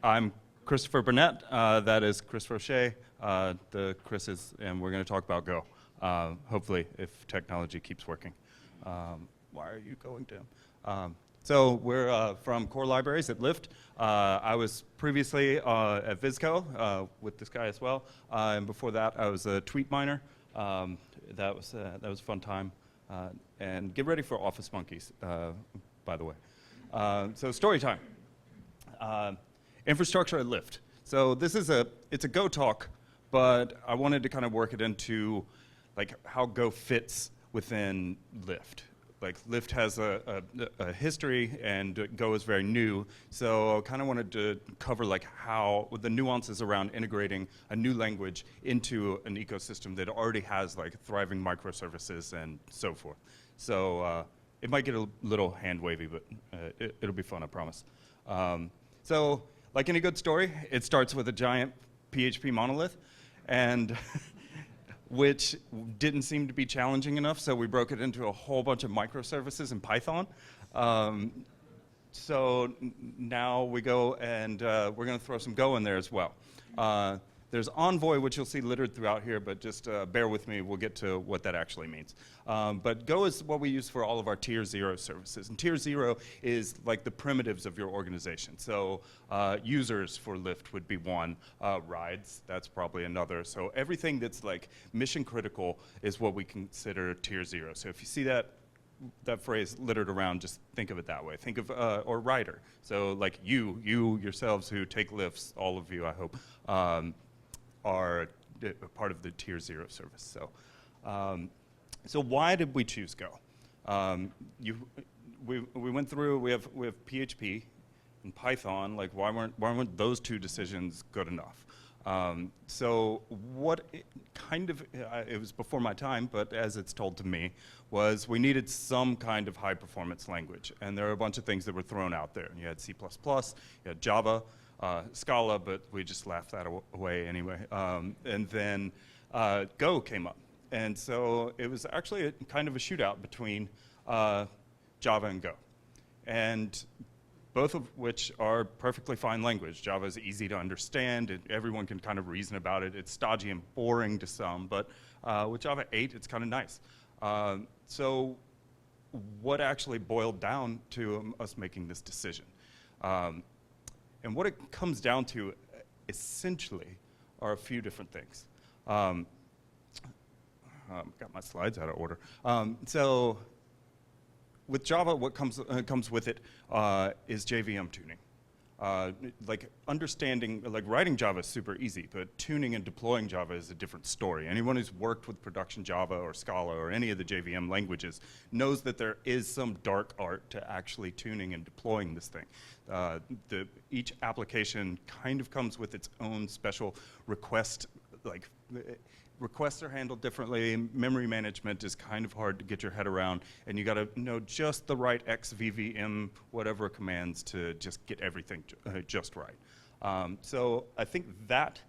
I'm Christopher Burnett. That is Chris Roche. The Chris is, and we're going to talk about Go. Hopefully, if technology keeps working. Why are you going down? So we're from Core Libraries at Lyft. I was previously at Visco with this guy as well, and before that, I was a tweet miner. That was a fun time. And get ready for Office Monkeys, by the way. So story time. Infrastructure at Lyft. So this is it's a Go talk, but I wanted to kind of work it into like how Go fits within Lyft. Like Lyft has a history and Go is very new, so I kind of wanted to cover like how the nuances around integrating a new language into an ecosystem that already has like thriving microservices and so forth. So it might get a little hand wavy, but it'll be fun, I promise. So like any good story, it starts with a giant PHP monolith, and which didn't seem to be challenging enough, so we broke it into a whole bunch of microservices in Python. So now we go and we're going to throw some Go in there as well. There's Envoy, which you'll see littered throughout here, but just bear with me, we'll get to what that actually means. But Go is what we use for all of our tier 0 services. And tier 0 is like the primitives of your organization. So users for Lyft would be one, rides, that's probably another. So everything that's like mission critical is what we consider tier 0. So if you see that phrase littered around, just think of it that way. Think of, or rider. So like you yourselves who take Lyfts, all of you I hope, are part of the tier 0 service. So, so why did we choose Go? We went through. We have PHP and Python. Like why weren't those two decisions good enough? So what it was before my time, but as it's told to me, was we needed some kind of high performance language, and there are a bunch of things that were thrown out there. You had C++, you had Java. Scala, but we just laughed that away anyway. And then Go came up. And so it was actually kind of a shootout between Java and Go. And both of which are perfectly fine language. Java is easy to understand. Everyone can kind of reason about it. It's stodgy and boring to some, but with Java 8, it's kind of nice. So what actually boiled down to us making this decision? And what it comes down to, essentially, are a few different things. Got my slides out of order. So with Java, what comes with it is JVM tuning. Like understanding, like writing Java is super easy, but tuning and deploying Java is a different story. Anyone who's worked with production Java or Scala or any of the JVM languages knows that there is some dark art to actually tuning and deploying this thing. Each application kind of comes with its own special request, like requests are handled differently. Memory management is kind of hard to get your head around, and you got to know just the right xvvm whatever commands to just get everything just right. So I think that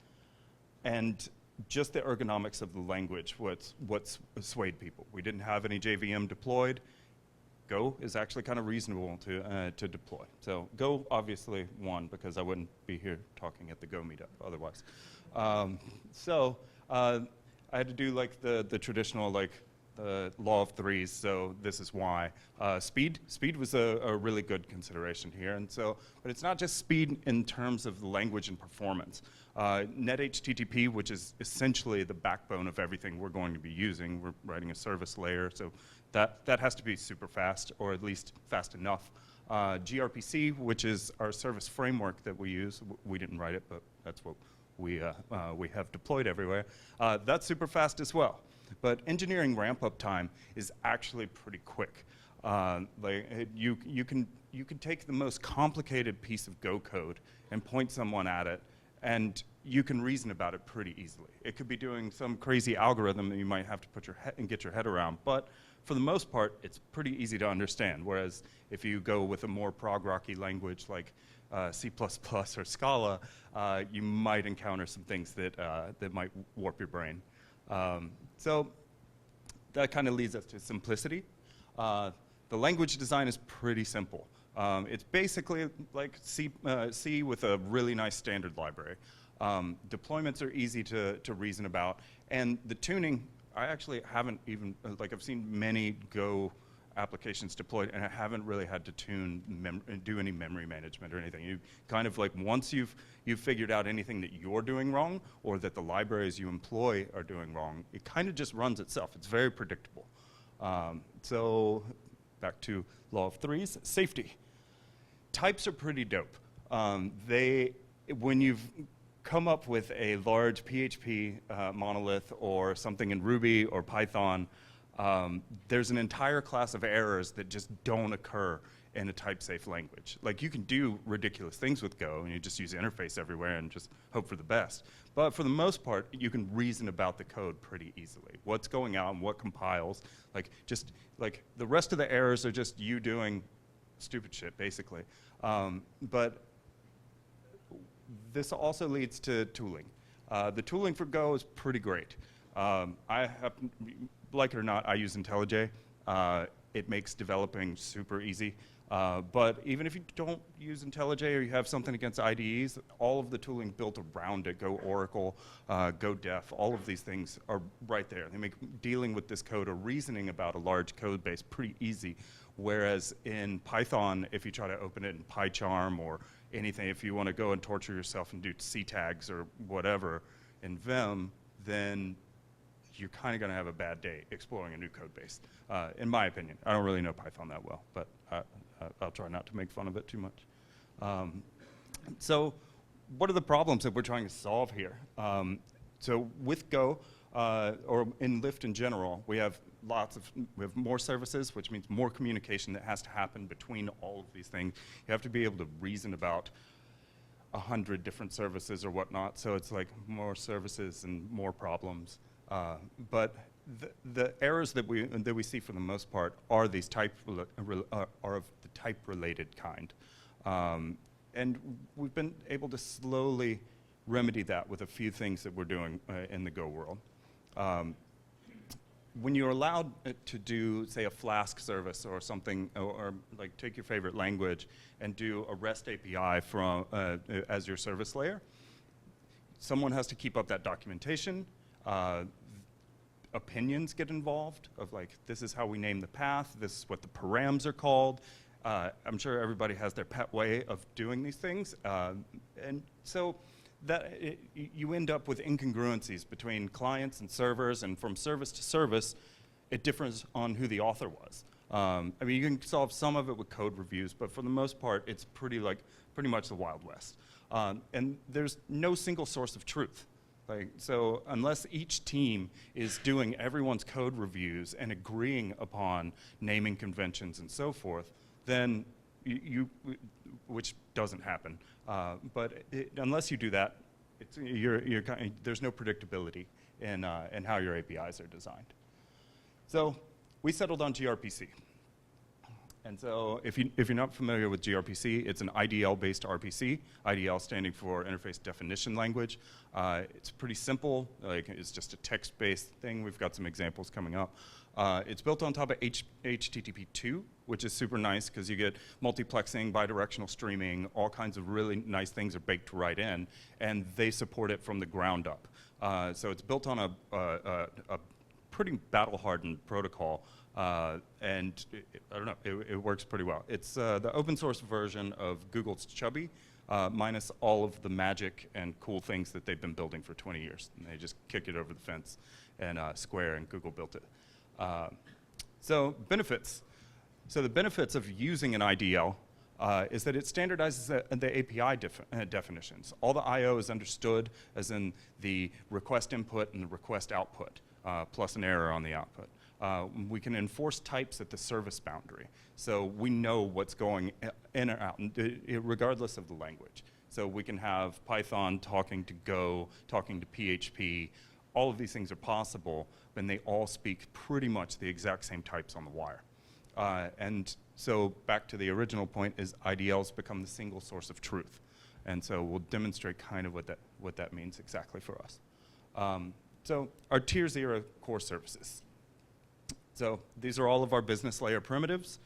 and just the ergonomics of the language what's swayed people. We didn't have any JVM deployed. Go is actually kind of reasonable to deploy. So Go obviously won because I wouldn't be here talking at the Go meetup otherwise. I had to do like the traditional like law of threes, so this is why. Speed was a really good consideration here, and so, but it's not just speed in terms of the language and performance. NetHTTP, which is essentially the backbone of everything we're going to be using, we're writing a service layer, so that has to be super fast, or at least fast enough. gRPC, which is our service framework that we use, we didn't write it, but that's what we have deployed everywhere. That's super fast as well. But engineering ramp-up time is actually pretty quick. Like you can take the most complicated piece of Go code and point someone at it, and you can reason about it pretty easily. It could be doing some crazy algorithm that you might have to put get your head around, but for the most part, it's pretty easy to understand. Whereas if you go with a more prog-rocky language like C++ or Scala, you might encounter some things that might warp your brain. So that kind of leads us to simplicity. The language design is pretty simple. It's basically like C with a really nice standard library. Deployments are easy to reason about, and the tuning, I actually haven't even, like I've seen many Go applications deployed, and I haven't really had to do any memory management or anything. You kind of like, once you've figured out anything that you're doing wrong, or that the libraries you employ are doing wrong, it kind of just runs itself. It's very predictable. So back to law of threes, safety. Types are pretty dope. When you've come up with a large PHP monolith or something in Ruby or Python, there's an entire class of errors that just don't occur in a type-safe language. Like, you can do ridiculous things with Go, and you just use interface everywhere and just hope for the best. But for the most part, you can reason about the code pretty easily. What's going out and what compiles. Like the rest of the errors are just you doing stupid shit, basically. But this also leads to tooling. The tooling for Go is pretty great. Like it or not, I use IntelliJ. It makes developing super easy. But even if you don't use IntelliJ or you have something against IDEs, all of the tooling built around it, Go Oracle, Go Def, all of these things are right there. They make dealing with this code or reasoning about a large code base pretty easy. Whereas in Python, if you try to open it in PyCharm or anything, if you want to go and torture yourself and do C tags or whatever in Vim, then you're kind of going to have a bad day exploring a new code base, in my opinion. I don't really know Python that well, but I'll try not to make fun of it too much. So what are the problems that we're trying to solve here? So with Go, or in Lyft in general, we have more services, which means more communication that has to happen between all of these things. You have to be able to reason about 100 different services or whatnot, so it's like more services and more problems. But the errors that we see for the most part are these are of the type-related kind, and we've been able to slowly remedy that with a few things that we're doing in the Go world. When you're allowed to do, say, a Flask service or something, or like take your favorite language and do a REST API from as your service layer, someone has to keep up that documentation. Opinions get involved of like, this is how we name the path, this is what the params are called. I'm sure everybody has their pet way of doing these things. And so you end up with incongruencies between clients and servers, and from service to service, it differs on who the author was. I mean, you can solve some of it with code reviews, but for the most part, it's pretty much the Wild West. And there's no single source of truth. So unless each team is doing everyone's code reviews and agreeing upon naming conventions and so forth, then which doesn't happen. But unless you do that, there's no predictability in how your APIs are designed. So we settled on gRPC. And so if you're not familiar with gRPC, it's an IDL-based RPC, IDL standing for Interface Definition Language. It's pretty simple. Like, it's just a text-based thing. We've got some examples coming up. It's built on top of HTTP2, which is super nice because you get multiplexing, bidirectional streaming, all kinds of really nice things are baked right in, and they support it from the ground up. So it's built on a pretty battle-hardened protocol. And I don't know, it works pretty well. It's the open source version of Google's Chubby, minus all of the magic and cool things that they've been building for 20 years. And they just kick it over the fence, and Square and Google built it. So benefits. So the benefits of using an IDL is that it standardizes the API definitions. All the I/O is understood, as in the request input and the request output, plus an error on the output. We can enforce types at the service boundary. So we know what's going in or out, regardless of the language. So we can have Python talking to Go, talking to PHP. All of these things are possible, and they all speak pretty much the exact same types on the wire. And so back to the original point is IDLs become the single source of truth. And so we'll demonstrate kind of what that means exactly for us. So our tier 0 core services. So these are all of our business layer primitives.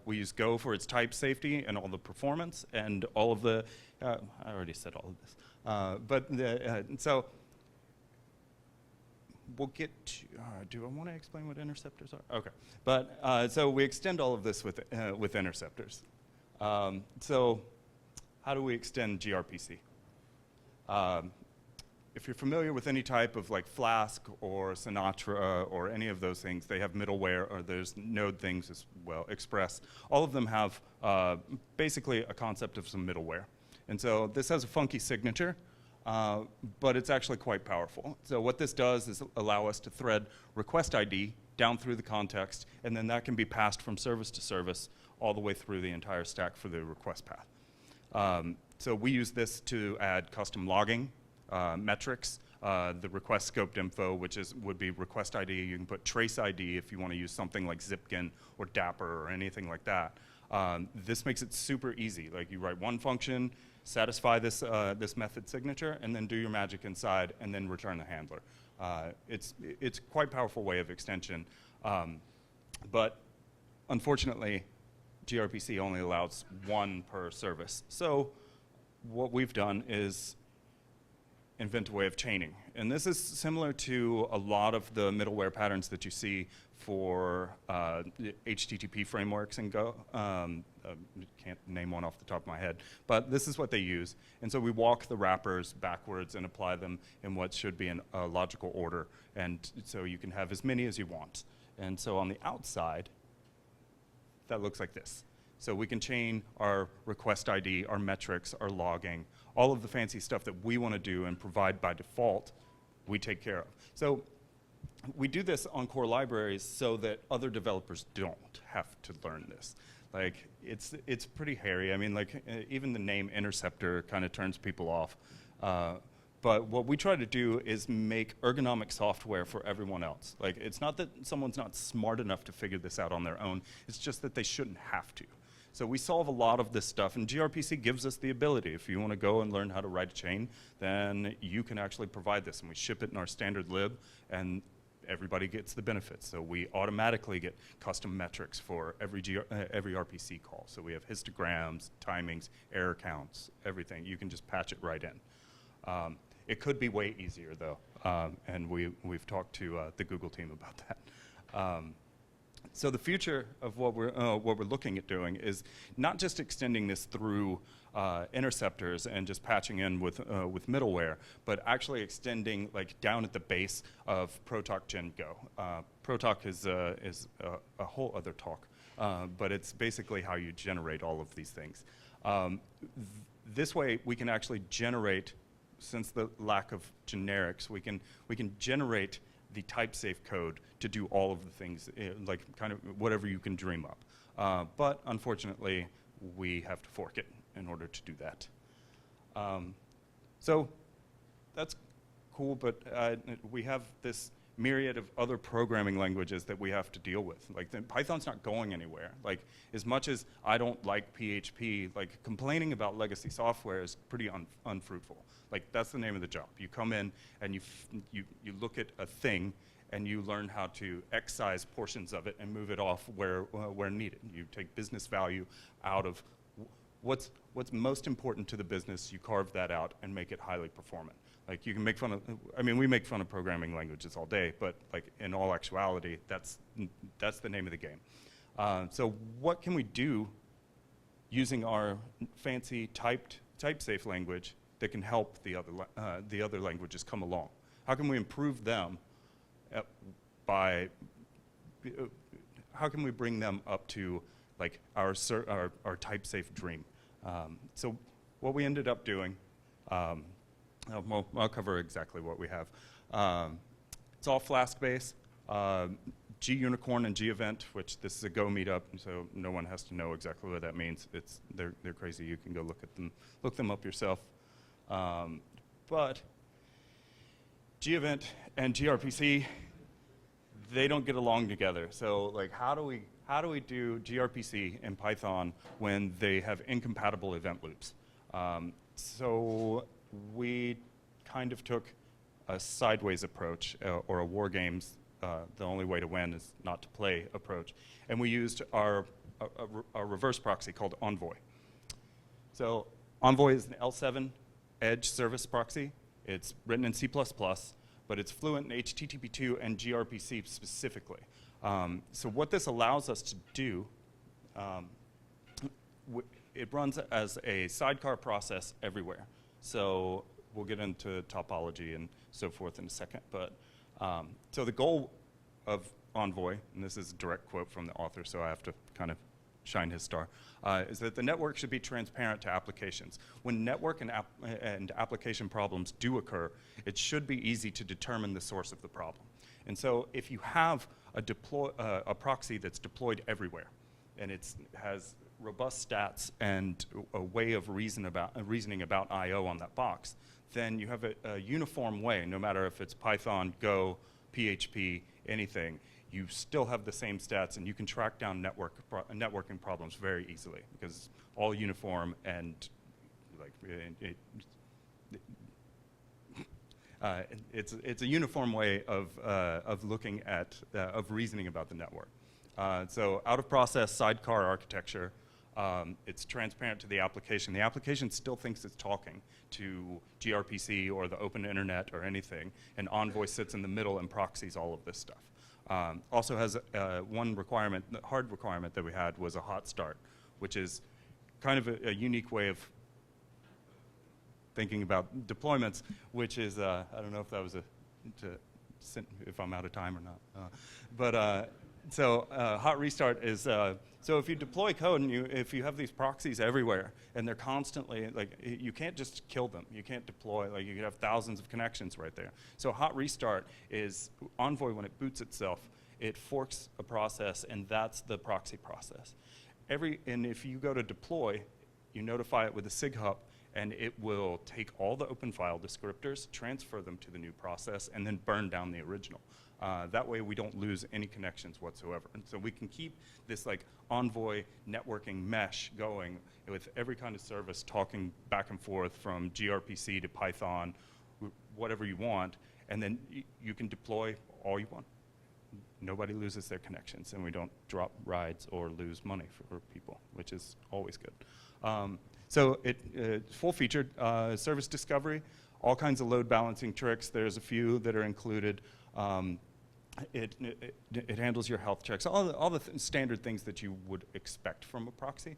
We use Go for its type safety and all the performance and all of the, I already said all of this. So we'll get to, do I want to explain what interceptors are? Okay. But so we extend all of this with interceptors. So how do we extend gRPC? If you're familiar with any type of like Flask or Sinatra or any of those things, they have middleware, or there's Node things as well, Express. All of them have basically a concept of some middleware. And so this has a funky signature, but it's actually quite powerful. So what this does is allow us to thread request ID down through the context, and then that can be passed from service to service all the way through the entire stack for the request path. So we use this to add custom logging, metrics, the request scoped info, which would be request ID. You can put trace ID if you want to use something like Zipkin or Dapper or anything like that. This makes it super easy. Like you write one function, satisfy this, this method signature, and then do your magic inside, and then return the handler. It's quite a powerful way of extension, but unfortunately, gRPC only allows one per service. So what we've done is invent a way of chaining. And this is similar to a lot of the middleware patterns that you see for HTTP frameworks in Go. Can't name one off the top of my head, but this is what they use. And so we walk the wrappers backwards and apply them in what should be in a logical order. And so you can have as many as you want. And so on the outside, that looks like this. So we can chain our request ID, our metrics, our logging, all of the fancy stuff that we want to do and provide by default, we take care of. So we do this on core libraries so that other developers don't have to learn this. Like, it's pretty hairy. I mean, like, even the name interceptor kind of turns people off. But what we try to do is make ergonomic software for everyone else. Like, it's not that someone's not smart enough to figure this out on their own. It's just that they shouldn't have to. So we solve a lot of this stuff, and gRPC gives us the ability. If you want to go and learn how to write a chain, then you can actually provide this, and we ship it in our standard lib, and everybody gets the benefits. So we automatically get custom metrics for every RPC call. So we have histograms, timings, error counts, everything. You can just patch it right in. It could be way easier, though, and we've talked to the Google team about that. So the future of what we're looking at doing is not just extending this through interceptors and just patching in with middleware, but actually extending like down at the base of Protalk Gen Go. Protalk is a whole other talk, but it's basically how you generate all of these things. This way, we can actually generate, since the lack of generics, we can generate the type-safe code to do all of the things, like kind of whatever you can dream up. But unfortunately, we have to fork it in order to do that. So that's cool, but we have this myriad of other programming languages that we have to deal with. Like, Python's not going anywhere. Like, as much as I don't like PHP, like, complaining about legacy software is pretty unfruitful. Like, that's the name of the job. You come in and you look at a thing and you learn how to excise portions of it and move it off where needed. You take business value out of what's most important to the business, you carve that out and make it highly performant. Like, you can make fun of, I mean, we make fun of programming languages all day, but like in all actuality, that's the name of the game. So what can we do using our fancy type-safe language that can help the other languages come along? How can we improve them how can we bring them up to like our type-safe dream? So what we ended up doing, I'll cover exactly what we have. It's all Flask-based. gUnicorn and gEvent, which this is a Go meetup, so no one has to know exactly what that means. They're crazy. You can go look them up yourself. But gEvent and gRPC, they don't get along together. So like, how do we do gRPC in Python when they have incompatible event loops? So we kind of took a sideways approach, or a war games, the only way to win is not to play approach. And we used our a reverse proxy called Envoy. So Envoy is an L7 edge service proxy. It's written in C++, but it's fluent in HTTP2 and gRPC specifically. So what this allows us to do, it runs as a sidecar process everywhere. So we'll get into topology and so forth in a second. But so the goal of Envoy, and this is a direct quote from the author, so I have to kind of shine his star, is that the network should be transparent to applications. When network and application problems do occur, it should be easy to determine the source of the problem. And so if you have a proxy that's deployed everywhere, and it has robust stats and a way of reasoning about I/O on that box, then you have a uniform way, no matter if it's Python, Go, PHP, anything, you still have the same stats, and you can track down networking problems very easily because it's all uniform and like it's a uniform way of looking at of reasoning about the network. So out of process sidecar architecture. It's transparent to the application. The application still thinks it's talking to gRPC or the open internet or anything, and Envoy sits in the middle and proxies all of this stuff. Also has one requirement, the hard requirement that we had was a hot start, which is kind of a unique way of thinking about deployments, which is, I don't know if that was if I'm out of time or not. So hot restart is, so if you deploy code and if you have these proxies everywhere and they're constantly, like you can't just kill them. You can't deploy, like you could have thousands of connections right there. So hot restart is Envoy, when it boots itself, it forks a process and that's the proxy process. And if you go to deploy, you notify it with a SIG-HUP and it will take all the open file descriptors, transfer them to the new process, and then burn down the original. That way we don't lose any connections whatsoever. And so we can keep this like Envoy networking mesh going with every kind of service talking back and forth from gRPC to Python, whatever you want, and then you can deploy all you want. Nobody loses their connections, and we don't drop rides or lose money for people, which is always good. So full-featured service discovery, all kinds of load balancing tricks. There's a few that are included. It handles your health checks, all the standard things that you would expect from a proxy.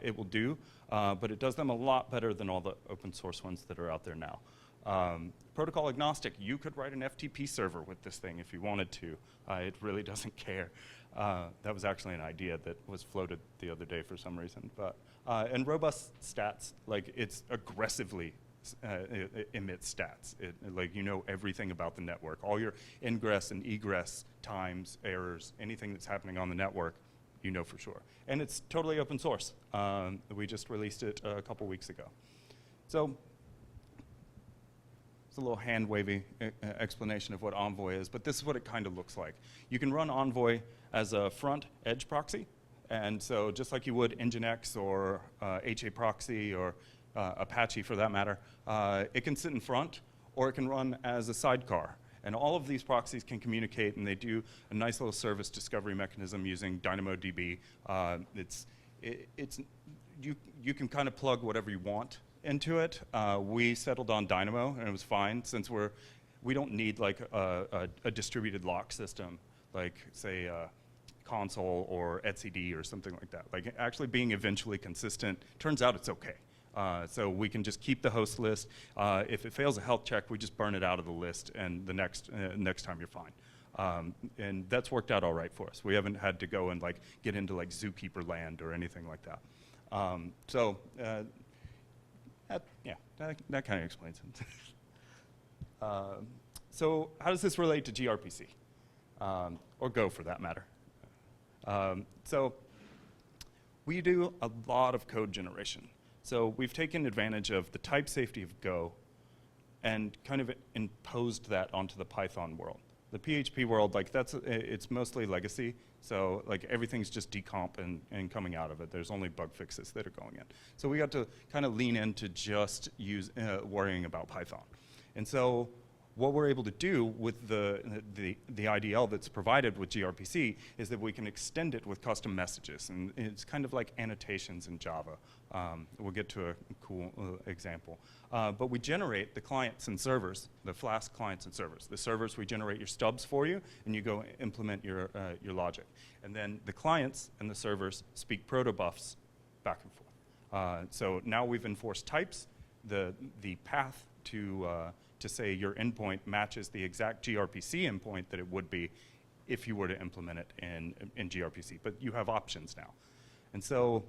It will do, but it does them a lot better than all the open source ones that are out there now. Protocol agnostic, you could write an FTP server with this thing if you wanted to. It really doesn't care. That was actually an idea that was floated the other day for some reason. But and robust stats, like it's aggressively emits stats. Like you know everything about the network. All your ingress and egress times, errors, anything that's happening on the network, you know for sure. And it's totally open source. We just released it a couple weeks ago. So it's a little hand-wavy explanation of what Envoy is, but this is what it kind of looks like. You can run Envoy as a front edge proxy, and so just like you would Nginx or HA proxy or Apache for that matter, it can sit in front or it can run as a sidecar. And all of these proxies can communicate, and they do a nice little service discovery mechanism using DynamoDB. You can kind of plug whatever you want into it. We settled on Dynamo, and it was fine since we don't need like a distributed lock system, like say console or etcd or something like that. Like actually being eventually consistent, turns out it's okay. So we can just keep the host list. If it fails a health check, we just burn it out of the list, and the next time you're fine. And that's worked out all right for us. We haven't had to go and like get into like zookeeper land or anything like that. That kind of explains it. So how does this relate to gRPC? Or Go for that matter? So we do a lot of code generation. So we've taken advantage of the type safety of Go and kind of imposed that onto the Python world. The PHP world, like it's mostly legacy, so like everything's just decomp and coming out of it. There's only bug fixes that are going in. So we got to kind of lean into just worrying about Python. And so what we're able to do with the IDL that's provided with gRPC is that we can extend it with custom messages, and it's kind of like annotations in Java. We'll get to a cool example. But we generate the clients and servers, the Flask clients and servers. The servers, we generate your stubs for you, and you go implement your logic. And then the clients and the servers speak protobufs back and forth. So now we've enforced types. The path to say your endpoint matches the exact gRPC endpoint that it would be if you were to implement it in gRPC. But you have options now. And so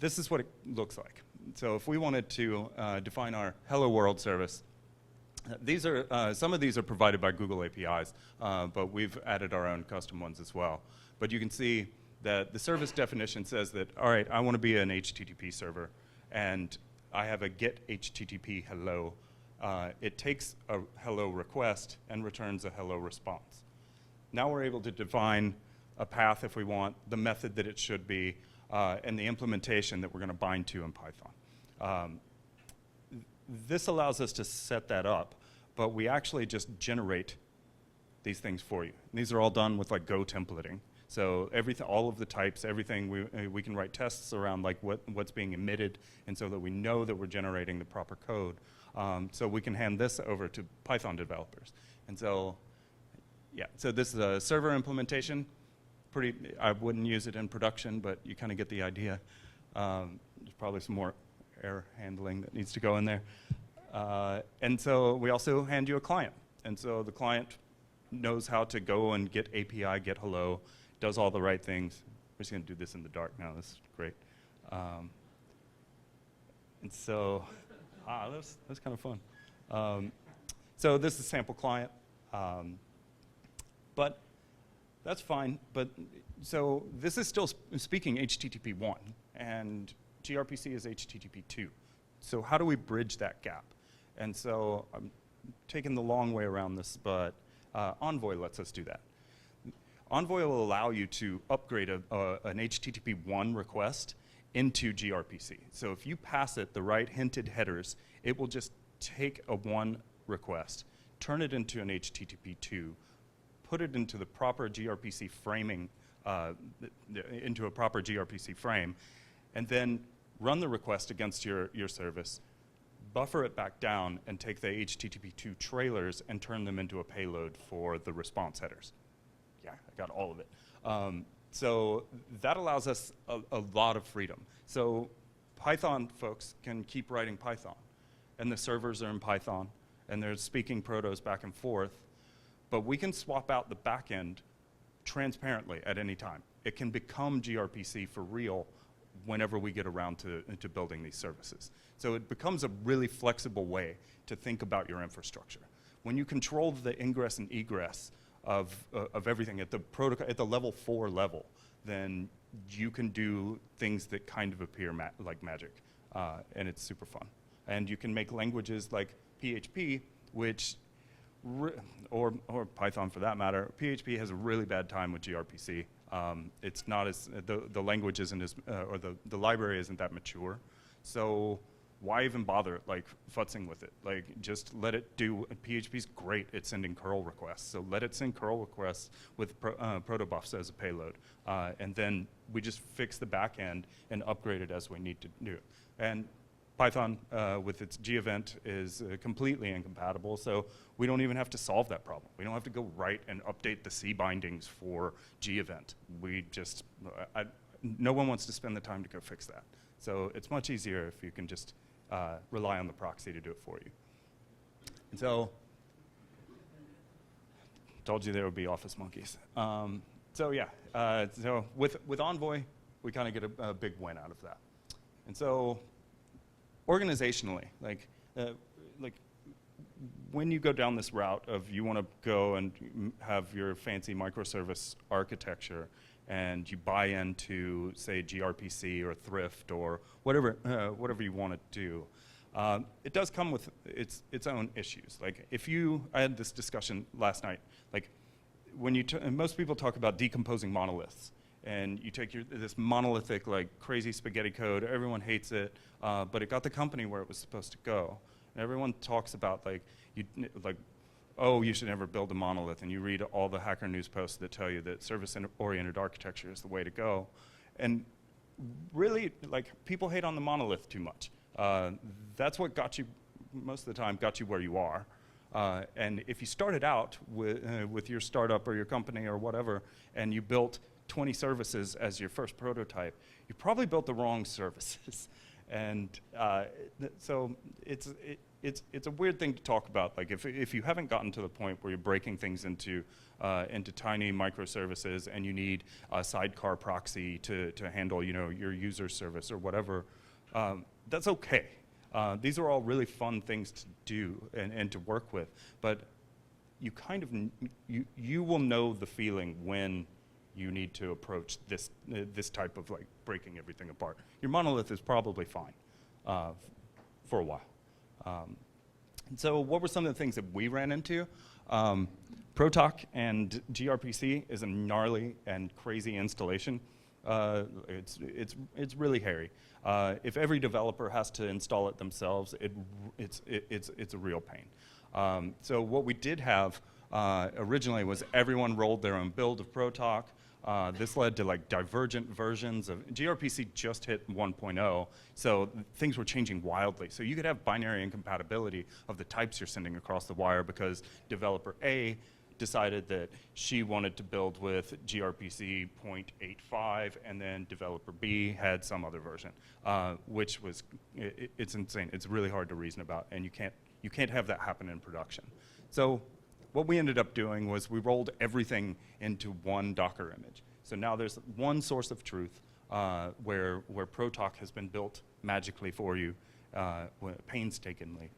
this is what it looks like. So if we wanted to define our Hello World service, these are some of these are provided by Google APIs, but we've added our own custom ones as well. But you can see that the service definition says that, all right, I want to be an HTTP server, and I have a get HTTP hello. It takes a hello request and returns a hello response. Now we're able to define a path if we want, the method that it should be, and the implementation that we're going to bind to in Python. This allows us to set that up, but we actually just generate these things for you. And these are all done with like Go templating. So everything, all of the types, everything, we can write tests around like what's being emitted, and so that we know that we're generating the proper code. So we can hand this over to Python developers. And so, yeah, so this is a server implementation. I wouldn't use it in production, but you kind of get the idea. There's probably some more error handling that needs to go in there. And so we also hand you a client. And so the client knows how to go and get API, get hello, does all the right things. We're just going to do this in the dark now. This is great. And so, that's kind of fun. So this is sample client. But that's fine. But so this is still speaking HTTP 1, and gRPC is HTTP 2. So how do we bridge that gap? And so I'm taking the long way around this, but Envoy lets us do that. Envoy will allow you to upgrade an HTTP 1 request into gRPC. So if you pass it the right hinted headers, it will just take a 1 request, turn it into an HTTP 2, put it into the proper gRPC framing, into a proper gRPC frame, and then run the request against your service, buffer it back down, and take the HTTP2 trailers and turn them into a payload for the response headers. Yeah, I got all of it. So that allows us a lot of freedom. So Python folks can keep writing Python, and the servers are in Python, and they're speaking protos back and forth, but we can swap out the backend transparently at any time. It can become gRPC for real whenever we get around to building these services. So it becomes a really flexible way to think about your infrastructure. When you control the ingress and egress of everything at the protocol, at the level 4 level, then you can do things that kind of appear like magic, and it's super fun. And you can make languages like PHP, which, or Python for that matter. PHP has a really bad time with gRPC. It's not as, the language isn't as, or the library isn't that mature. So why even bother like futzing with it? Like just let it do, PHP's great at sending curl requests. So let it send curl requests with protobufs as a payload. And then we just fix the back end and upgrade it as we need to do. And Python with its gEvent is completely incompatible, so we don't even have to solve that problem. We don't have to go write and update the C bindings for gEvent. We just, no one wants to spend the time to go fix that. So it's much easier if you can just rely on the proxy to do it for you. And so, told you there would be office monkeys. So yeah, so with Envoy, we kind of get a big win out of that. And so, organizationally, like when you go down this route of you want to go and have your fancy microservice architecture and you buy into, say, gRPC or Thrift or whatever you want to do, it does come with its own issues. Like if I had this discussion last night, like when most people talk about decomposing monoliths, and you take this monolithic, like crazy spaghetti code, everyone hates it, but it got the company where it was supposed to go. Everyone talks about like, oh, you should never build a monolith, and you read all the Hacker News posts that tell you that service-oriented architecture is the way to go. And really, like, people hate on the monolith too much. That's what got you, most of the time, got you where you are. And if you started out with your startup or your company or whatever, and you built 20 services as your first prototype, you probably built the wrong services. And so it's a weird thing to talk about. Like if you haven't gotten to the point where you're breaking things into tiny microservices and you need a sidecar proxy to handle your user service or whatever, that's okay. These are all really fun things to do and to work with, but you kind of you will know the feeling when you need to approach this type of like breaking everything apart. Your monolith is probably fine for a while. And so what were some of the things that we ran into? Protoc and gRPC is a gnarly and crazy installation. It's really hairy. If every developer has to install it themselves, it's a real pain. So what we did have originally was everyone rolled their own build of Protoc. This led to like divergent versions of gRPC just hit 1.0, so things were changing wildly. So you could have binary incompatibility of the types you're sending across the wire because developer A decided that she wanted to build with gRPC 0.85, and then developer B had some other version, which was it's insane. It's really hard to reason about, and you can't have that happen in production. So what we ended up doing was we rolled everything into one Docker image. So now there's one source of truth where Protoc has been built magically for you, painstakingly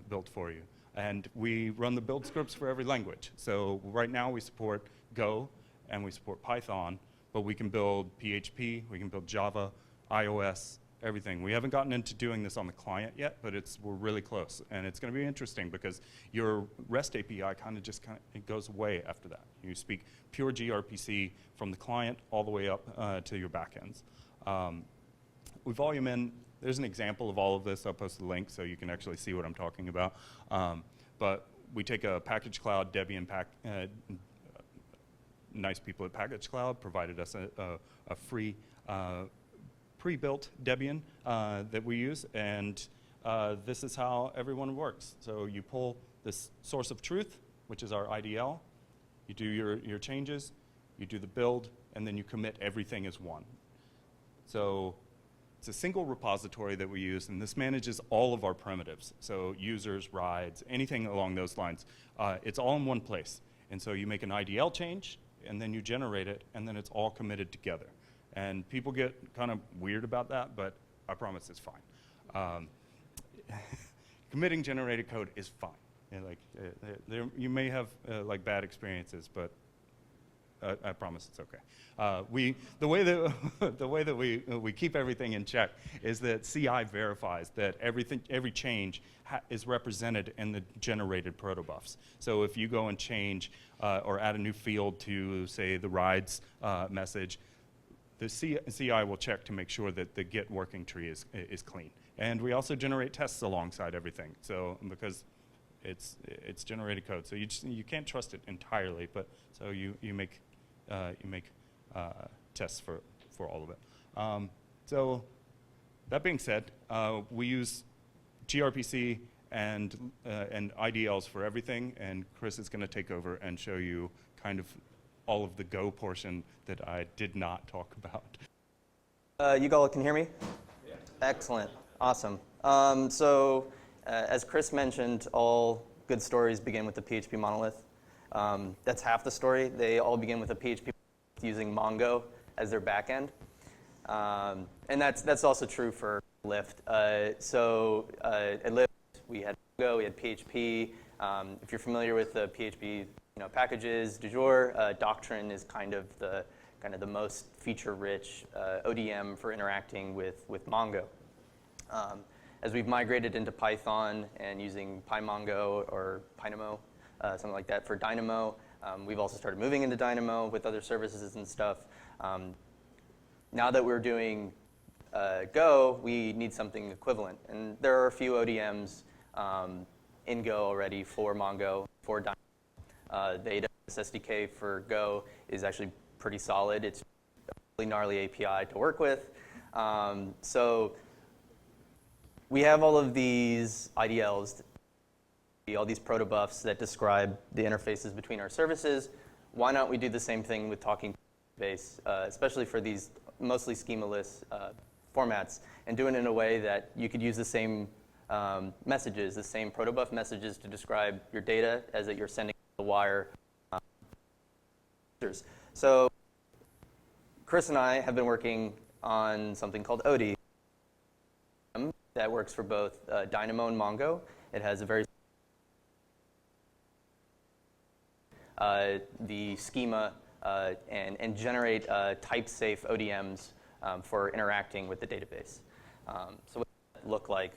built for you. And we run the build scripts for every language. So right now we support Go and we support Python, but we can build PHP, we can build Java, iOS, everything. We haven't gotten into doing this on the client yet, but we're really close. And it's going to be interesting because your REST API it goes away after that. You speak pure gRPC from the client all the way up to your backends. We volume in. There's an example of all of this. I'll post the link so you can actually see what I'm talking about. But we take a package cloud, Debian nice people at Package Cloud provided us a free pre-built Debian that we use, and this is how everyone works. So you pull this source of truth, which is our IDL, you do your changes, you do the build, and then you commit everything as one. So it's a single repository that we use, and this manages all of our primitives. So users, rides, anything along those lines. It's all in one place. And so you make an IDL change, and then you generate it, and then it's all committed together. And people get kind of weird about that, but I promise it's fine. Committing generated code is fine. You may have like bad experiences, but I promise it's okay. The way that we keep everything in check is that CI verifies that every change is represented in the generated protobufs. So if you go and change or add a new field to, say, the rides message, the CI will check to make sure that the Git working tree is clean. And we also generate tests alongside everything. So because it's generated code, so you can't trust it entirely, but so you make tests for all of it. So that being said, we use gRPC and IDLs for everything, and Chris is going to take over and show you kind of all of the Go portion that I did not talk about. You all can hear me? Yeah. Excellent. Awesome. As Chris mentioned, all good stories begin with the PHP monolith. That's half the story. They all begin with a PHP using Mongo as their backend. And that's also true for Lyft. At Lyft, we had Mongo, we had PHP. If you're familiar with the PHP packages du jour, Doctrine is kind of the most feature-rich ODM for interacting with Mongo. As we've migrated into Python and using PyMongo or Pynamo, something like that for Dynamo, we've also started moving into Dynamo with other services and stuff. Now that we're doing Go, we need something equivalent. And there are a few ODMs in Go already for Mongo, for Dynamo. The AWS SDK for Go is actually pretty solid. It's a really gnarly API to work with. So we have all of these IDLs, all these protobufs that describe the interfaces between our services. Why not we do the same thing with talking base, especially for these mostly schema-less formats, and do it in a way that you could use the same messages, the same protobuf messages to describe your data as that you're sending the wire. So Chris and I have been working on something called OD that works for both Dynamo and Mongo. It has a very the schema and generate type-safe ODMs for interacting with the database. So what does that look like?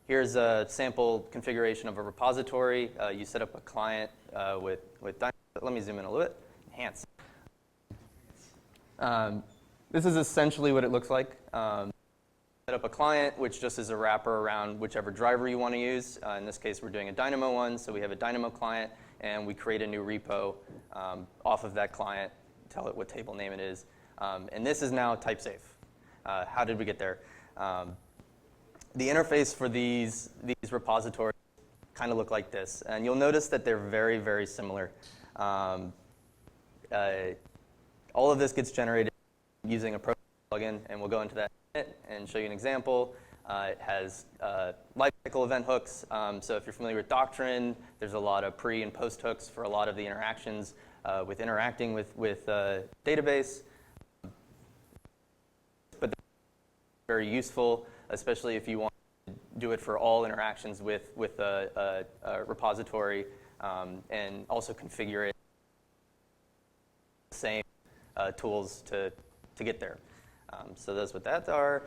Here's a sample configuration of a repository. You set up a client with Dynamo. Let me zoom in a little bit. Enhance. This is essentially what it looks like. Set up a client, which just is a wrapper around whichever driver you want to use. In this case, we're doing a Dynamo one, so we have a Dynamo client, and we create a new repo off of that client, tell it what table name it is. And this is now type safe. How did we get there? The interface for these repositories kind of look like this. And you'll notice that they're very, very similar. All of this gets generated using a plugin, and we'll go into that in a minute and show you an example. It has lifecycle event hooks. So if you're familiar with Doctrine, there's a lot of pre and post hooks for a lot of the interactions with interacting with database. But they're very useful, especially if you want to do it for all interactions with a repository and also configure it same tools to get there. So that's what that are.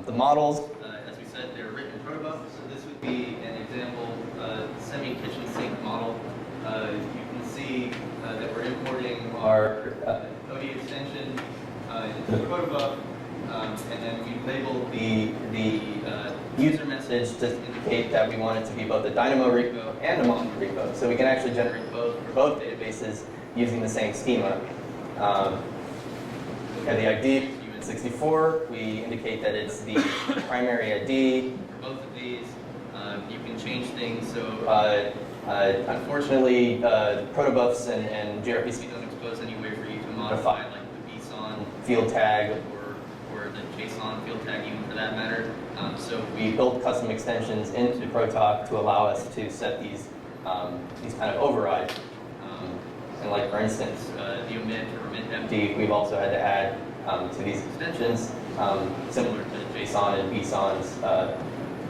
The models, as we said, they're written in protobuf. So this would be an example semi-kitchen sink model. You can see that we're importing our OD extension into the protobuf, and then we labeled the user message to indicate that we want it to be both a Dynamo repo and a Mongo repo. So we can actually generate both for both databases using the same schema. We have the ID 64. We indicate that it's the primary ID. For both of these, you can change things. So unfortunately, protobufs and gRPC don't expose any way for you to modify like the BSON field tag or the JSON field tag even for that matter. So we built custom extensions into Protalk to allow us to set these kind of overrides. And like for instance, the omit or omit empty, we've also had to add to these extensions, similar to JSON and BSON's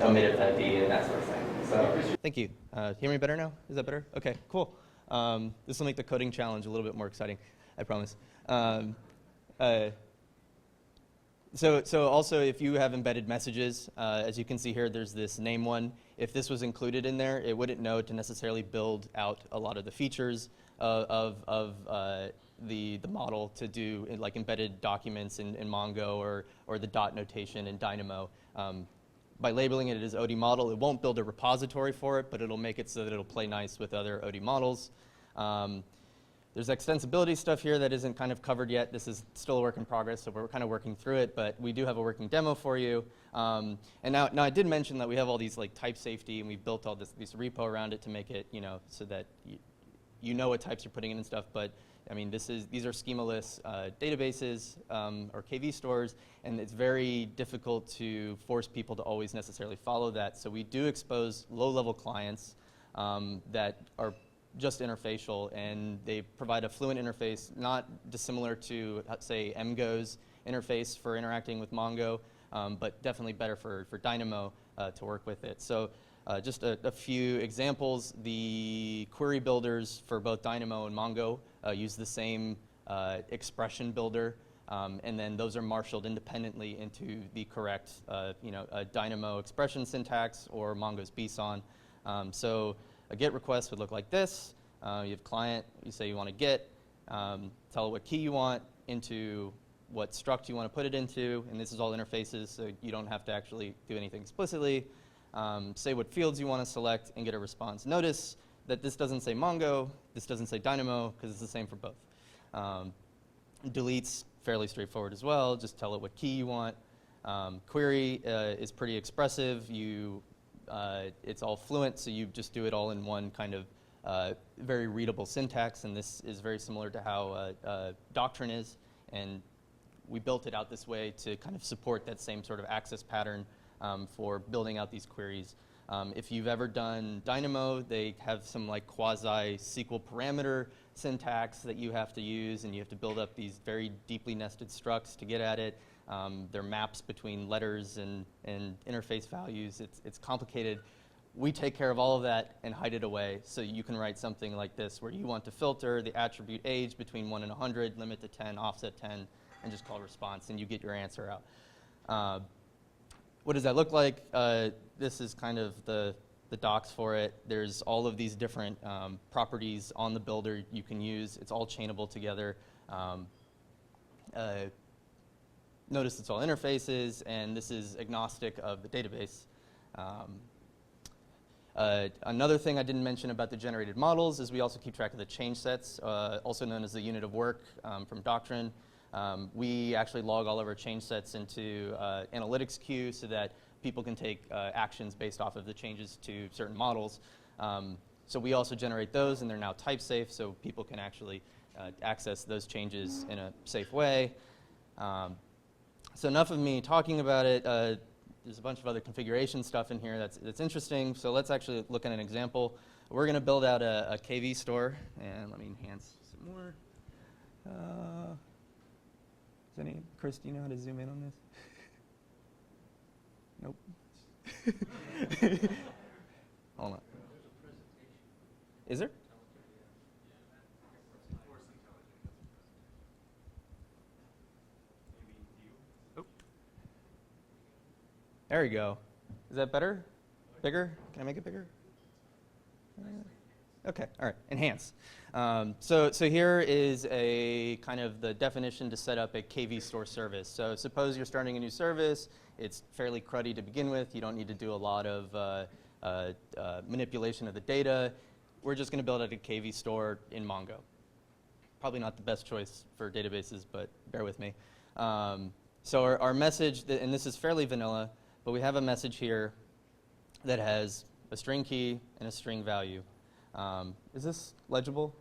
omit if empty and that sort of thing. So thank you. Hear me better now? Is that better? Okay, cool. This will make the coding challenge a little bit more exciting, I promise. So also, if you have embedded messages, as you can see here, there's this name one. If this was included in there, it wouldn't know to necessarily build out a lot of the features of the model to do like embedded documents in Mongo or the dot notation in Dynamo. By labeling it as OD model, it won't build a repository for it, but it'll make it so that it'll play nice with other OD models. There's extensibility stuff here that isn't kind of covered yet. This is still a work in progress, so we're kind of working through it, but we do have a working demo for you. And now I did mention that we have all these like type safety, and we built all this repo around it to make it, so that you know what types you're putting in and stuff. But I mean, these are schema-less databases or KV stores, and it's very difficult to force people to always necessarily follow that. So we do expose low-level clients that are just interfacial, and they provide a fluent interface, not dissimilar to, say, MGO's interface for interacting with Mongo, but definitely better for Dynamo to work with it. So just a few examples. The query builders for both Dynamo and Mongo use the same expression builder, and then those are marshaled independently into the correct Dynamo expression syntax or Mongo's BSON. So a GET request would look like this. You have client, you say you want to get, tell it what key you want, into what struct you want to put it into, and this is all interfaces, so you don't have to actually do anything explicitly. say what fields you want to select, and get a response. Notice that this doesn't say Mongo, this doesn't say Dynamo, because it's the same for both. Delete's fairly straightforward as well. Just tell it what key you want. Query is pretty expressive. It's all fluent, so you just do it all in one kind of very readable syntax, and this is very similar to how Doctrine is, and we built it out this way to kind of support that same sort of access pattern for building out these queries. If you've ever done Dynamo, they have some like quasi-SQL parameter syntax that you have to use, and you have to build up these very deeply nested structs to get at it. They're maps between letters and interface values. It's complicated. We take care of all of that and hide it away, so you can write something like this, where you want to filter the attribute age between 1 and 100, limit to 10, offset 10, and just call response, and you get your answer out. What does that look like? This is kind of the docs for it. There's all of these different properties on the builder you can use. It's all chainable together. Notice it's all interfaces, and this is agnostic of the database. Another thing I didn't mention about the generated models is we also keep track of the change sets, also known as the unit of work from Doctrine. We actually log all of our change sets into analytics queue so that people can take actions based off of the changes to certain models. So we also generate those, and they're now type safe, so people can actually access those changes in a safe way. So enough of me talking about it. There's a bunch of other configuration stuff in here that's interesting. So let's actually look at an example. We're going to build out a KV store, and let me enhance some more. Chris, do you know how to zoom in on this? Nope. Hold on. Is there? Oh. There we go. Is that better? Bigger? Can I make it bigger? Okay, all right, enhance. So here is a kind of the definition to set up a KV store service. So suppose you're starting a new service. It's fairly cruddy to begin with. You don't need to do a lot of manipulation of the data. We're just going to build out a KV store in Mongo. Probably not the best choice for databases, but bear with me. So our message, and this is fairly vanilla, but we have a message here that has a string key and a string value. Is this legible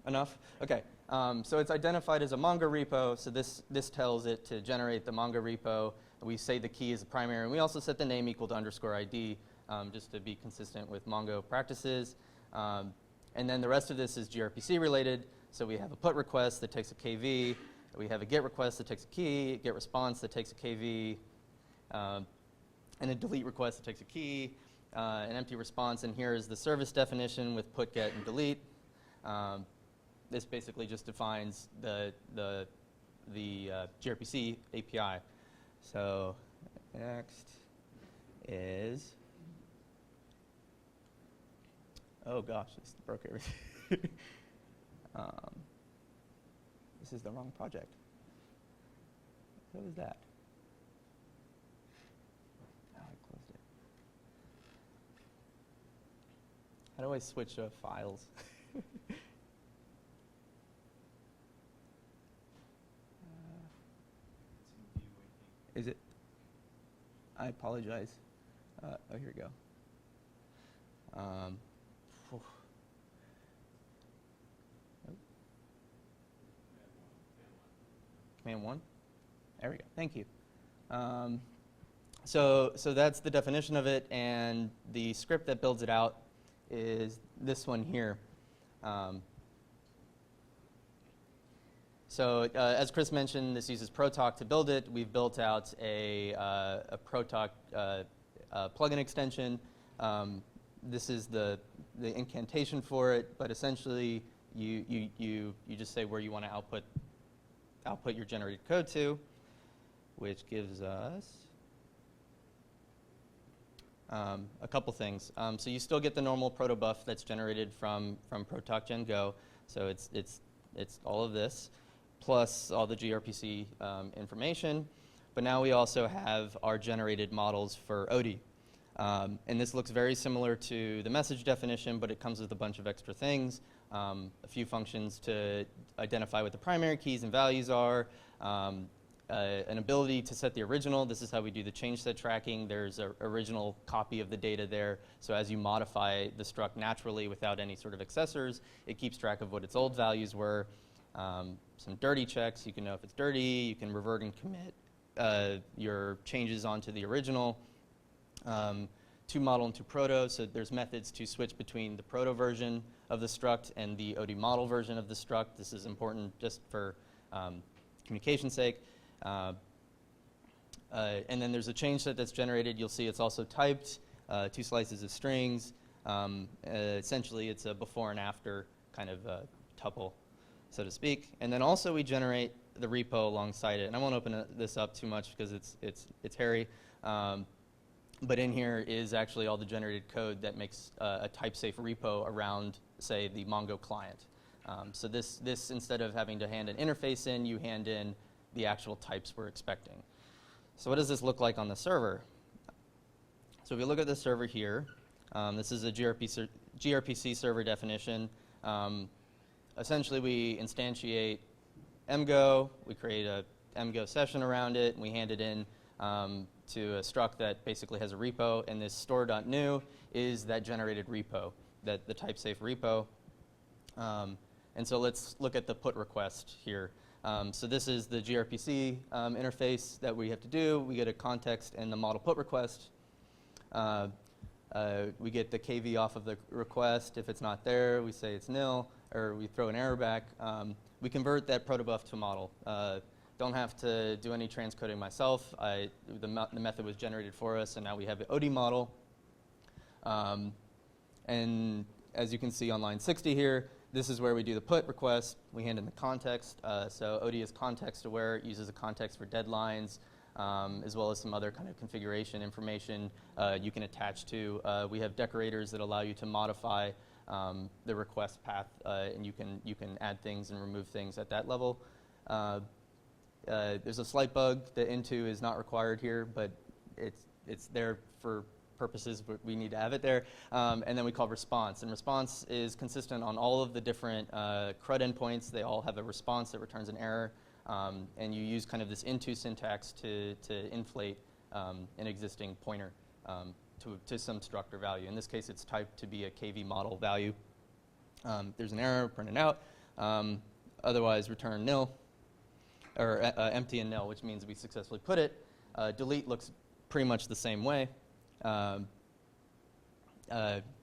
enough? Okay. So it's identified as a Mongo repo. So this tells it to generate the Mongo repo. We say the key is the primary, and we also set the name equal to _ID just to be consistent with Mongo practices. And then the rest of this is gRPC related. So we have a put request that takes a KV. We have a get request that takes a key, get response that takes a KV, and a delete request that takes a key. An empty response, and here is the service definition with put, get, and delete. This basically just defines the gRPC API. So next is, oh gosh, this broke everything. This is the wrong project. What was that? How do I switch files? Is it? I apologize. Oh, here we go. Command 1? There we go. Thank you. So that's the definition of it, and the script that builds it out is this one here. As Chris mentioned, this uses Protalk to build it. We've built out a Protalk plugin extension. This is the incantation for it, but essentially you just say where you want to output your generated code to, which gives us a couple things. So you still get the normal protobuf that's generated from Protalk Gen Go. So it's all of this, plus all the gRPC information. but now we also have our generated models for OD. And this looks very similar to the message definition, but it comes with a bunch of extra things. A few functions to identify what the primary keys and values are, an ability to set the original. This is how we do the change set tracking. There's an original copy of the data there. So as you modify the struct naturally without any sort of accessors, it keeps track of what its old values were. Some dirty checks. You can know if it's dirty. You can revert and commit your changes onto the original. To model and to proto, so there's methods to switch between the proto version of the struct and the OD model version of the struct. This is important just for communication's sake. And then there's a change set that's generated. You'll see it's also typed, 2 slices of strings. Essentially, it's a before and after kind of tuple, so to speak. And then also we generate the repo alongside it. And I won't open this up too much because it's hairy. But in here is actually all the generated code that makes a type-safe repo around, say, the Mongo client. So this, instead of having to hand an interface in, you hand in the actual types we're expecting. So what does this look like on the server? So if we look at the server here, this is a gRPC server definition. Essentially, we instantiate mgo. We create a mgo session around it, and we hand it in to a struct that basically has a repo, and this store.new is that generated repo, the type-safe repo. And so let's look at the put request here. So this is the gRPC interface that we have to do. We get a context and the model put request. We get the KV off of the request. If it's not there, we say it's nil, or we throw an error back. We convert that protobuf to model. Don't have to do any transcoding myself. The method was generated for us, and now we have the OD model. And as you can see on line 60 here, this is where we do the put request. We hand in the context. So OD is context aware. It uses a context for deadlines, as well as some other kind of configuration information you can attach to. We have decorators that allow you to modify the request path, and you can add things and remove things at that level. There's a slight bug. The into is not required here, but it's there for purposes, but we need to have it there. And then we call response. And response is consistent on all of the different CRUD endpoints. They all have a response that returns an error. And you use kind of this into syntax to inflate an existing pointer to some struct or value. In this case, it's typed to be a KV model value. There's an error, print it out. Otherwise, return nil. Or empty and nil, which means we successfully put it. Delete looks pretty much the same way.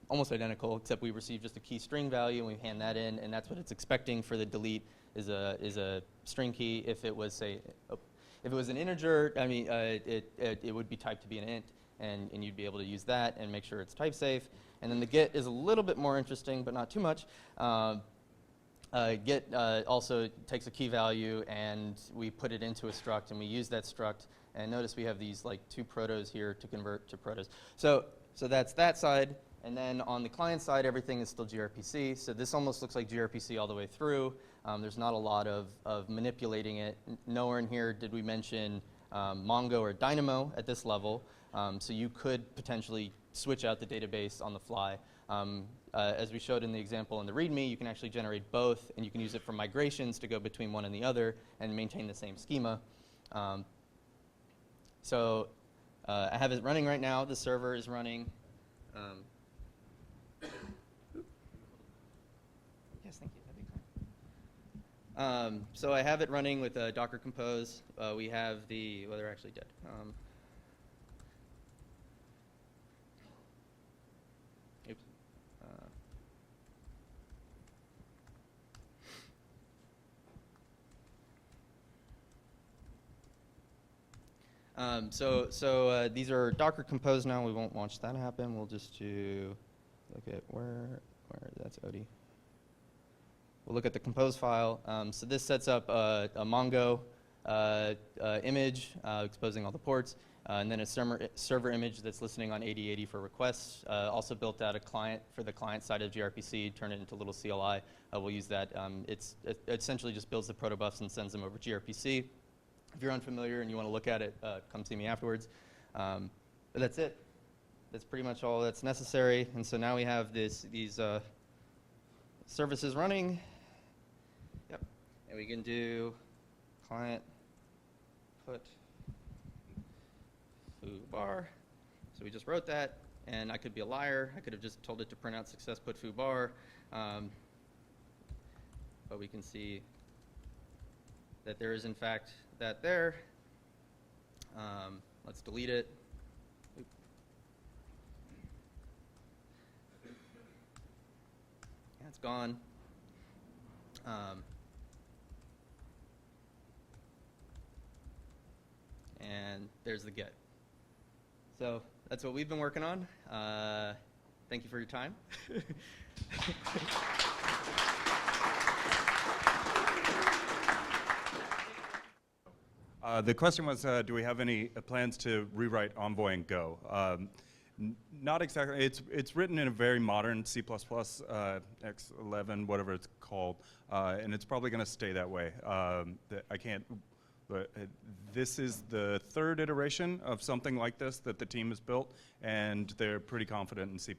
Almost identical, except we receive just a key string value, and we hand that in, and that's what it's expecting for the delete is a string key. If it was, say, if it was an integer, I mean, it would be typed to be an int, and you'd be able to use that and make sure it's type safe. And then the get is a little bit more interesting, but not too much. Get also takes a key value, and we put it into a struct, and we use that struct. And notice we have these like 2 protos here to convert to protos. So that's that side. And then on the client side, everything is still gRPC. So this almost looks like gRPC all the way through. There's not a lot of manipulating it. Nowhere in here did we mention Mongo or Dynamo at this level. So you could potentially switch out the database on the fly. As we showed in the example in the README, you can actually generate both, and you can use it for migrations to go between one and the other and maintain the same schema. So I have it running right now. The server is running. Yes, thank you. That'd be great. So I have it running with Docker Compose. We have the, well, they're actually dead. Oops. So these are Docker Compose now. We won't watch that happen. We'll just do, look at where that's OD. We'll look at the compose file. So this sets up a Mongo image exposing all the ports, and then a server image that's listening on 8080 for requests. Also built out a client for the client side of gRPC, turn it into a little CLI. We'll use that. It essentially just builds the protobufs and sends them over gRPC. If you're unfamiliar and you want to look at it, come see me afterwards. But that's it. That's pretty much all that's necessary. And so now we have these services running. Yep. And we can do client put foo bar. So we just wrote that, and I could be a liar. I could have just told it to print out success put foo bar. But we can see that there is, in fact, that there. Let's delete it. It's gone. And there's the get. So that's what we've been working on. Thank you for your time. The question was, do we have any plans to rewrite Envoy in Go? Not exactly. It's written in a very modern C++, X11, whatever it's called, and it's probably going to stay that way. I can't. But this is the third iteration of something like this that the team has built, and they're pretty confident in C++.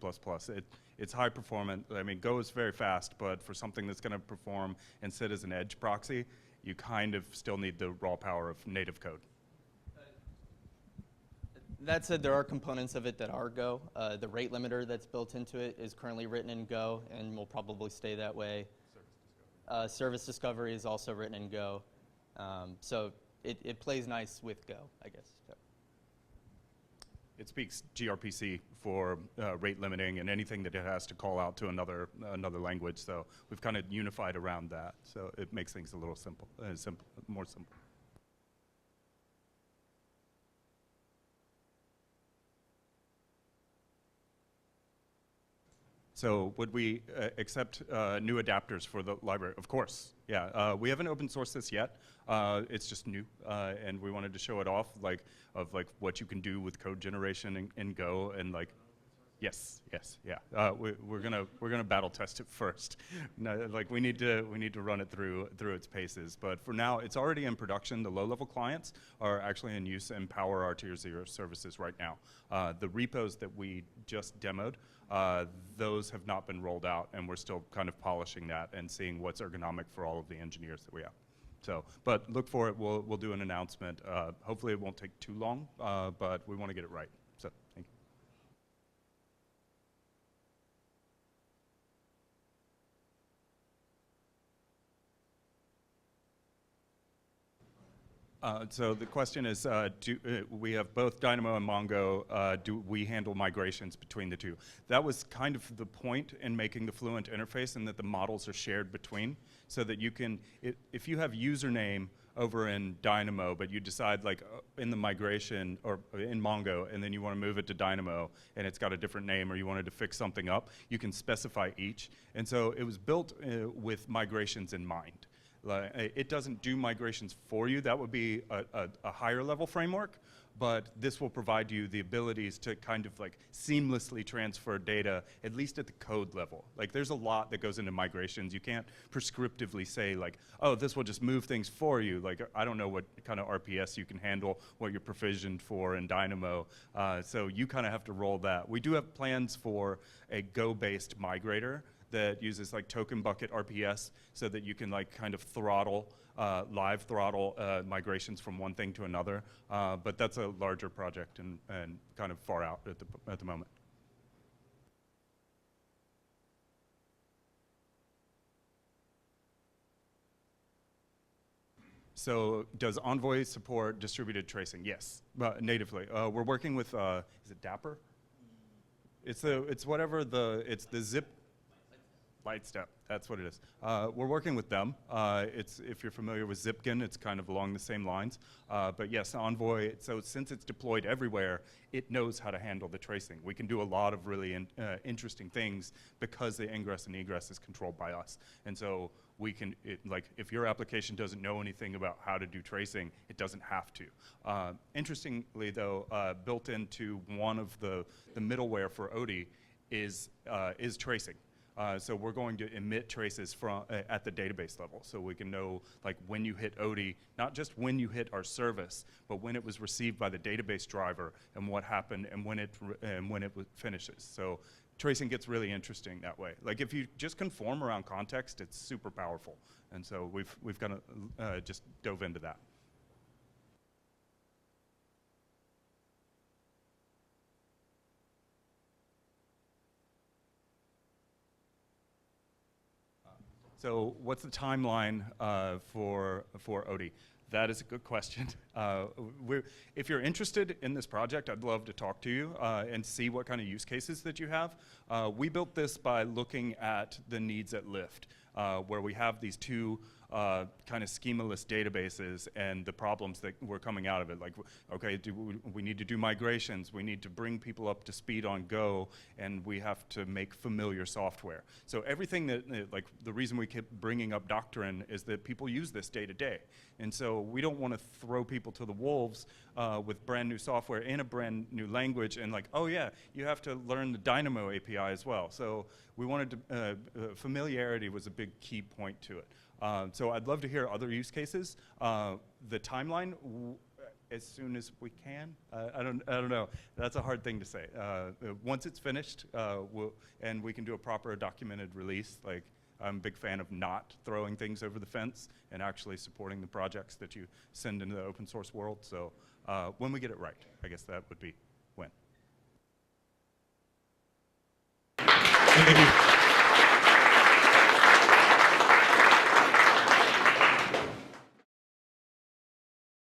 It's high performant. I mean, Go is very fast, but for something that's going to perform and sit as an edge proxy, you kind of still need the raw power of native code. That said, there are components of it that are Go. The rate limiter that's built into it is currently written in Go and will probably stay that way. Service discovery is also written in Go. So it plays nice with Go, I guess. So. It speaks gRPC for rate limiting and anything that it has to call out to another language. So we've kind of unified around that. So it makes things a little more simple. So would we accept new adapters for the library? Of course, yeah. We haven't open sourced this yet. It's just new, and we wanted to show it off, of what you can do with code generation in Go, and yes, yeah. We're gonna battle test it first. No, we need to run it through its paces. But for now, it's already in production. The low-level clients are actually in use and power our tier 0 services right now. The repos that we just demoed, those have not been rolled out, and we're still kind of polishing that and seeing what's ergonomic for all of the engineers that we have. So, but look for it. We'll do an announcement. Hopefully, it won't take too long, but we want to get it right. So, thank you. So the question is, we have both Dynamo and Mongo. Do we handle migrations between the two? That was kind of the point in making the Fluent interface, and that the models are shared between, so that you can, if you have username over in Dynamo, but you decide in the migration or in Mongo, and then you want to move it to Dynamo, and it's got a different name, or you wanted to fix something up, you can specify each. And so it was built with migrations in mind. It doesn't do migrations for you. That would be a higher level framework, but this will provide you the abilities to kind of seamlessly transfer data, at least at the code level. There's a lot that goes into migrations. You can't prescriptively say oh, this will just move things for you. I don't know what kind of RPS you can handle, what you're provisioned for in Dynamo. So you kind of have to roll that. We do have plans for a Go-based migrator that uses token bucket RPS, so that you can kind of throttle, live throttle migrations from one thing to another. But that's a larger project and kind of far out at the moment. So does Envoy support distributed tracing? Yes, natively. We're working with, is it Dapper? It's the zip. Lightstep, that's what it is. We're working with them. If you're familiar with Zipkin, it's kind of along the same lines. But yes, Envoy, so since it's deployed everywhere, it knows how to handle the tracing. We can do a lot of really interesting things because the ingress and egress is controlled by us. And so we can, if your application doesn't know anything about how to do tracing, it doesn't have to. Interestingly though, built into one of the middleware for Odie is tracing. So we're going to emit traces from at the database level, so we can know like when you hit OD, not just when you hit our service, but when it was received by the database driver and what happened and when it finishes. So tracing gets really interesting that way. Like if you just conform around context, it's super powerful, and so we've kind of just dove into that. So what's the timeline for OD? That is a good question. If you're interested in this project, I'd love to talk to you and see what kind of use cases that you have. We built this by looking at the needs at Lyft, where we have these two kind of schemaless databases and the problems that were coming out of it. Like, okay, we need to do migrations, we need to bring people up to speed on Go, and we have to make familiar software. So everything that, like, the reason we keep bringing up Doctrine is that people use this day to day. And so we don't want to throw people to the wolves with brand new software in a brand new language and like, oh yeah, you have to learn the Dynamo API as well. So we wanted to, familiarity was a big key point to it. So I'd love to hear other use cases. The timeline, as soon as we can. I don't know. That's a hard thing to say. Once it's finished, and we can do a proper documented release. Like, I'm a big fan of not throwing things over the fence and actually supporting the projects that you send into the open source world. So when we get it right, I guess that would be when.